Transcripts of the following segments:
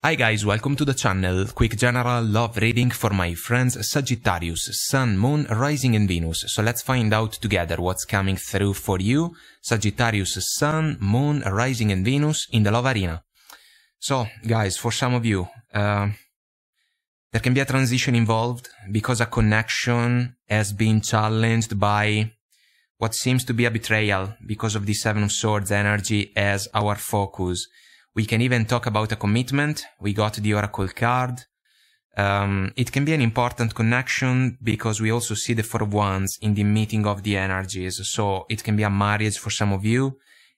Hi guys, welcome to the channel. Quick general love reading for my friends Sagittarius, Sun, Moon, Rising and Venus. So let's find out together what's coming through for you, Sagittarius, Sun, Moon, Rising and Venus in the love arena. So guys, for some of you, there can be a transition involved because a connection has been challenged by what seems to be a betrayal because of the Seven of Swords energy as our focus. We can even talk about a commitment. We got the Oracle card. It can be an important connection because we also see the Four of Wands in the meeting of the energies. So it can be a marriage for some of you.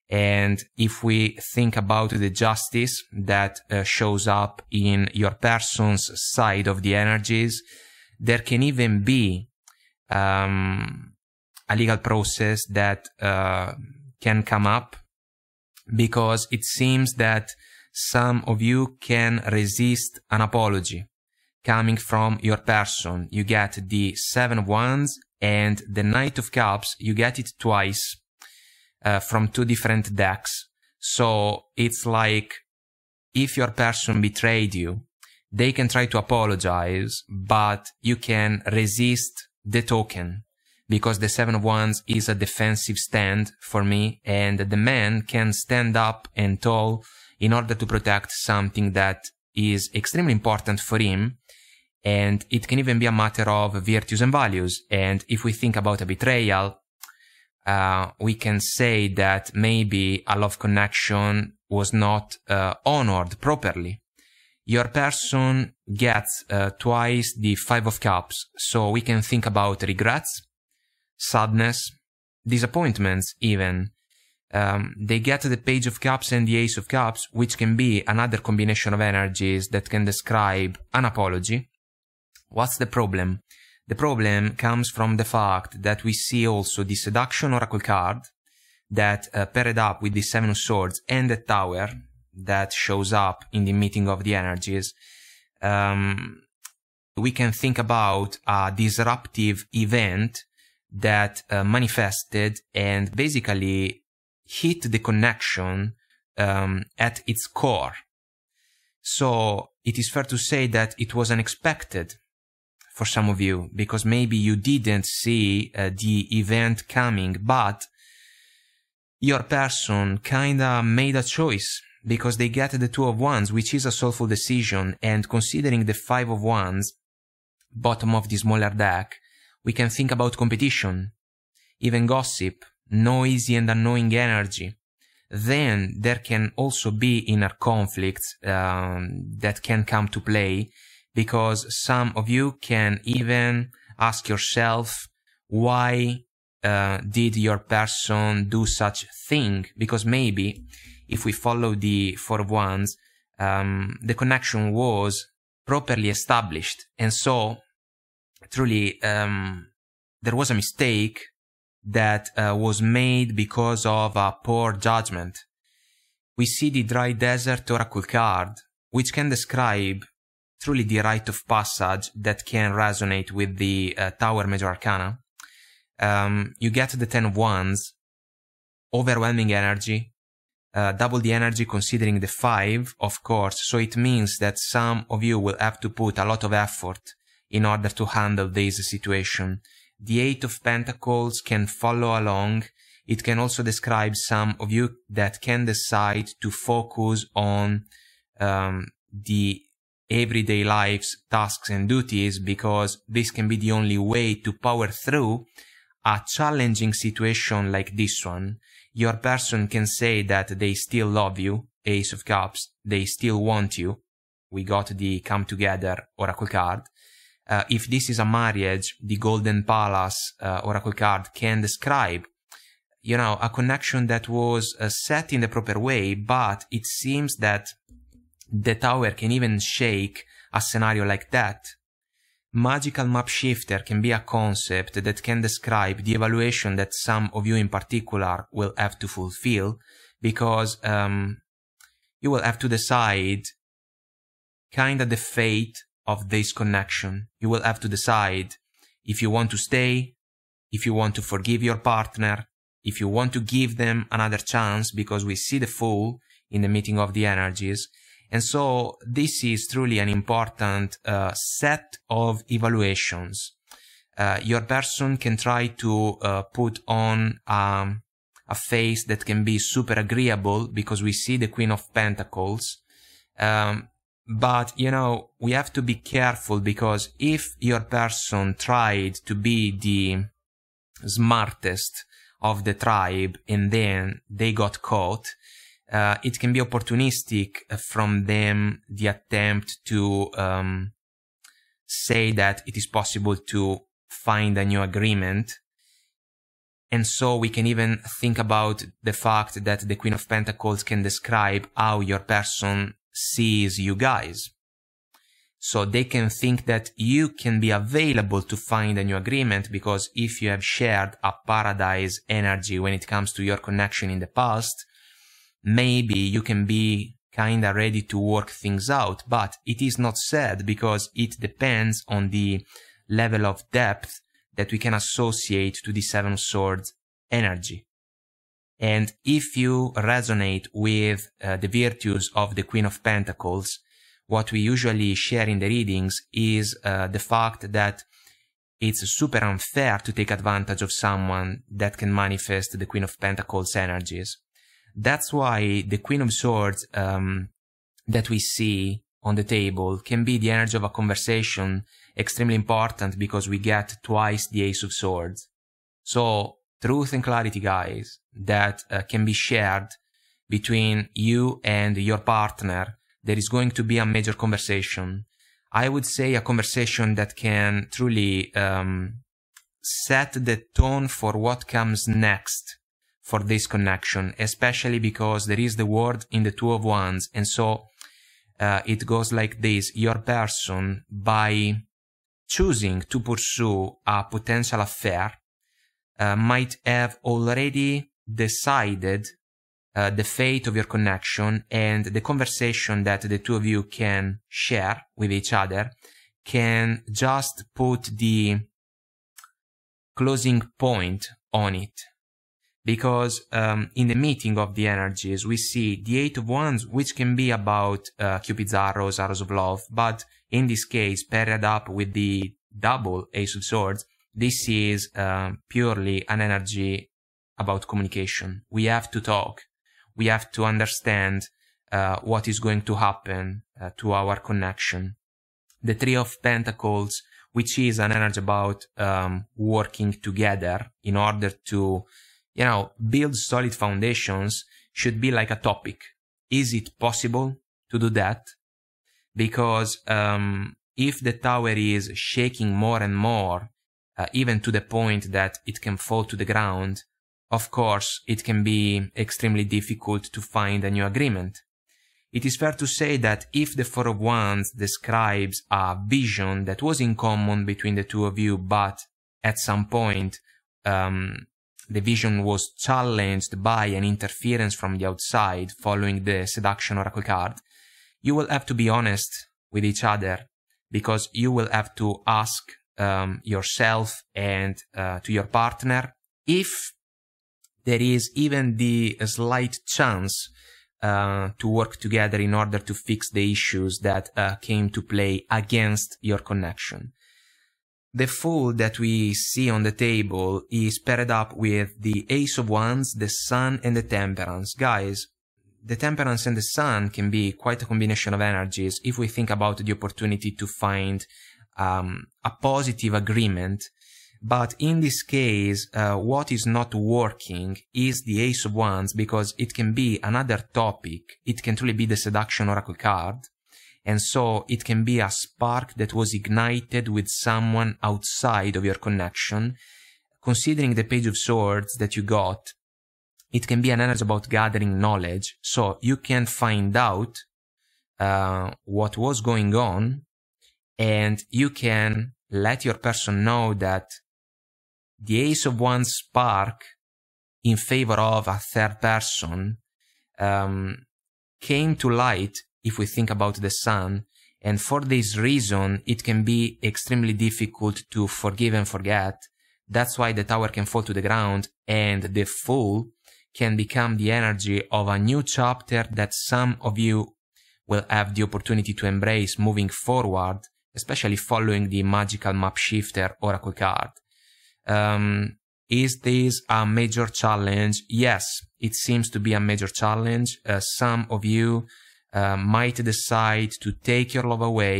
And if we think about the justice that shows up in your person's side of the energies, there can even be a legal process that can come up, because it seems that some of you can resist an apology coming from your person. You get the Seven of Wands and the Knight of Cups. You get it twice from two different decks. So it's like if your person betrayed you, they can try to apologize, but you can resist the token. Because the Seven of Wands is a defensive stand for me, and the man can stand up and tall in order to protect something that is extremely important for him, and it can even be a matter of virtues and values. And if we think about a betrayal, we can say that maybe a love connection was not honored properly. Your person gets twice the Five of Cups, so we can think about regrets, sadness, disappointments even. They get the Page of Cups and the Ace of Cups, which can be another combination of energies that can describe an apology. What's the problem? The problem comes from the fact that we see also the Seduction Oracle card that paired up with the Seven of Swords and the Tower that shows up in the meeting of the energies. We can think about a disruptive event that manifested and basically hit the connection at its core. So it is fair to say that it was unexpected for some of you, because maybe you didn't see the event coming, but your person kinda made a choice because they get the Two of Wands, which is a soulful decision. And considering the Five of Wands, bottom of the smaller deck, we can think about competition, even gossip, noisy and annoying energy. Then there can also be inner conflicts that can come to play, because some of you can even ask yourself, why did your person do such thing? Because maybe if we follow the Four of Wands, the connection was properly established, and so truly, there was a mistake that was made because of a poor judgment. We see the Dry Desert Oracle card, which can describe truly the rite of passage that can resonate with the Tower Major Arcana. You get the Ten of Wands, overwhelming energy, double the energy considering the Five, of course, so it means that some of you will have to put a lot of effort in order to handle this situation. The Eight of Pentacles can follow along. It can also describe some of you that can decide to focus on the everyday life's tasks and duties, because this can be the only way to power through a challenging situation like this one. Your person can say that they still love you, Ace of Cups, they still want you. We got the Come Together Oracle card. If this is a marriage, the Golden Palace Oracle card can describe, you know, a connection that was set in the proper way, but it seems that the Tower can even shake a scenario like that. Magical Map Shifter can be a concept that can describe the evaluation that some of you in particular will have to fulfill, because you will have to decide kinda the fate of this connection. You will have to decide if you want to stay, if you want to forgive your partner, if you want to give them another chance, because we see the Fool in the meeting of the energies, And so this is truly an important set of evaluations. Your person can try to put on a face that can be super agreeable because we see the Queen of Pentacles. But, you know, we have to be careful, because if your person tried to be the smartest of the tribe and then they got caught, it can be opportunistic from them, the attempt to say that it is possible to find a new agreement. And so we can even think about the fact that the Queen of Pentacles can describe how your person sees you guys. So they can think that you can be available to find a new agreement, because if you have shared a paradise energy when it comes to your connection in the past, maybe you can be kinda ready to work things out. But it is not said, because it depends on the level of depth that we can associate to the Seven of Swords energy. And if you resonate with the virtues of the Queen of Pentacles, what we usually share in the readings is the fact that it's super unfair to take advantage of someone that can manifest the Queen of Pentacles energies. That's why the Queen of Swords that we see on the table can be the energy of a conversation, extremely important, because we get twice the Ace of Swords. So truth and clarity, guys, that can be shared between you and your partner. There is going to be a major conversation. I would say a conversation that can truly set the tone for what comes next for this connection, especially because there is the word in the Two of Wands. And so it goes like this: your person, by choosing to pursue a potential affair, might have already decided the fate of your connection, and the conversation that the two of you can share with each other can just put the closing point on it. Because in the meeting of the energies, we see the Eight of Wands, which can be about Cupid's arrows, arrows of love, but in this case, paired up with the double Ace of Swords, this is purely an energy about communication. We have to talk. We have to understand what is going to happen to our connection. The Three of Pentacles, which is an energy about working together in order to, you know, build solid foundations, should be like a topic. Is it possible to do that? Because if the tower is shaking more and more, even to the point that it can fall to the ground, of course, it can be extremely difficult to find a new agreement. It is fair to say that if the Four of Wands describes a vision that was in common between the two of you, but at some point the vision was challenged by an interference from the outside following the Seduction Oracle card, you will have to be honest with each other, because you will have to ask yourself and to your partner if there is even the slight chance to work together in order to fix the issues that came to play against your connection. The Fool that we see on the table is paired up with the Ace of Wands, the Sun, and the Temperance. Guys, the Temperance and the Sun can be quite a combination of energies if we think about the opportunity to find a positive agreement. But in this case, what is not working is the Ace of Wands, because it can be another topic. It can truly be the Seduction Oracle card. And so it can be a spark that was ignited with someone outside of your connection. Considering the Page of Swords that you got, it can be an energy about gathering knowledge. So you can find out what was going on, and you can let your person know that the Ace of Wands spark in favor of a third person came to light if we think about the Sun, and for this reason it can be extremely difficult to forgive and forget. That's why the Tower can fall to the ground, and the Fool can become the energy of a new chapter that some of you will have the opportunity to embrace moving forward, especially following the magical map shifter oracle card. Is this a major challenge? Yes, it seems to be a major challenge. Some of you might decide to take your love away,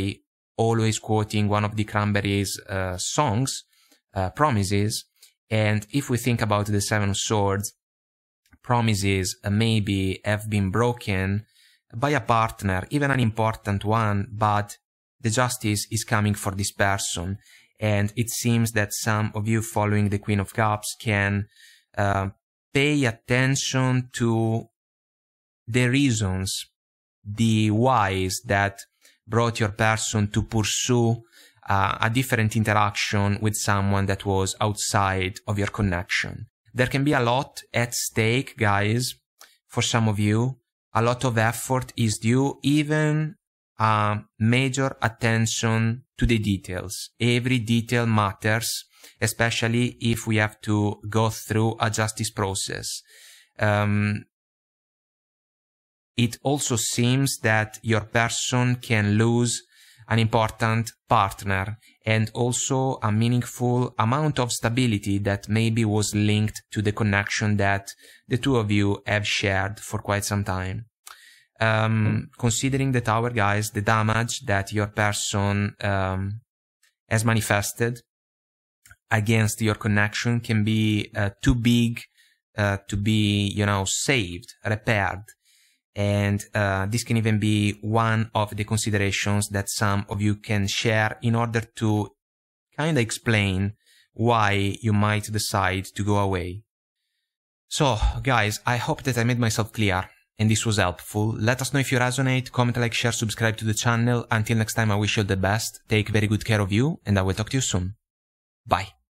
always quoting one of the Cranberries' songs, Promises. And if we think about the Seven of Swords, promises maybe have been broken by a partner, even an important one, but the justice is coming for this person. And it seems that some of you following the Queen of Cups can pay attention to the reasons, the whys that brought your person to pursue a different interaction with someone that was outside of your connection. There can be a lot at stake, guys, for some of you. A lot of effort is due, even major attention to the details. Every detail matters, especially if we have to go through a justice process. It also seems that your person can lose an important partner and also a meaningful amount of stability that maybe was linked to the connection that the two of you have shared for quite some time. Considering the Tower, guys, the damage that your person has manifested against your connection can be too big to be, saved, repaired. And this can even be one of the considerations that some of you can share in order to kind of explain why you might decide to go away. So, guys, I hope that I made myself clear and this was helpful. Let us know if you resonate, comment, like, share, subscribe to the channel. Until next time, I wish you all the best. Take very good care of you, and I will talk to you soon. Bye.